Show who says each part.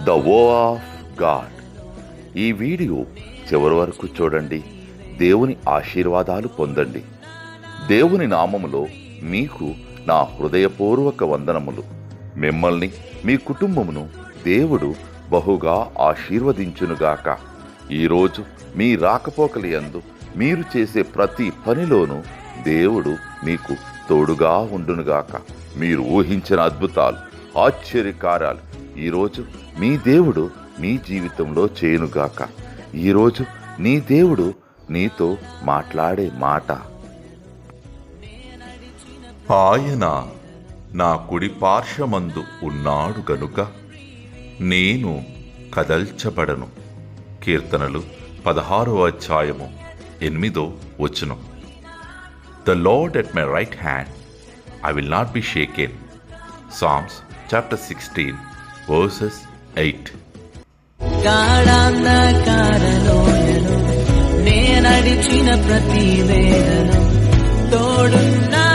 Speaker 1: The వో of God. ఈ video చివరి వరకు చూడండి. దేవుని ఆశీర్వాదాలు పొందండి. దేవుని నామములో మీకు నా హృదయపూర్వక వందనములు. మిమ్మల్ని మీ కుటుంబమును దేవుడు బహుగా ఆశీర్వదించునుగాక. ఈరోజు మీ రాకపోకలి యందు మీరు చేసే ప్రతి పనిలోనూ దేవుడు మీకు తోడుగా ఉండునుగాక. మీరు ఊహించిన అద్భుతాలు, ఆశ్చర్యకార్యాలు ఈరోజు మీ దేవుడు మీ జీవితంలో చేయునుగాక. ఈరోజు నీ దేవుడు నీతో మాట్లాడే మాట, ఆయన నా కుడి పార్శ్వమందు ఉన్నాడు గనుక నేను కదల్చబడను. కీర్తనలు 16వ అధ్యాయము 8వ వచనం. The Lord at my right hand, I will not be shaken. Psalms chapter 16 verses 8.
Speaker 2: గాఢాంధకారలోయలో నే నడిచిన ప్రతి వేళలో తోడున్నా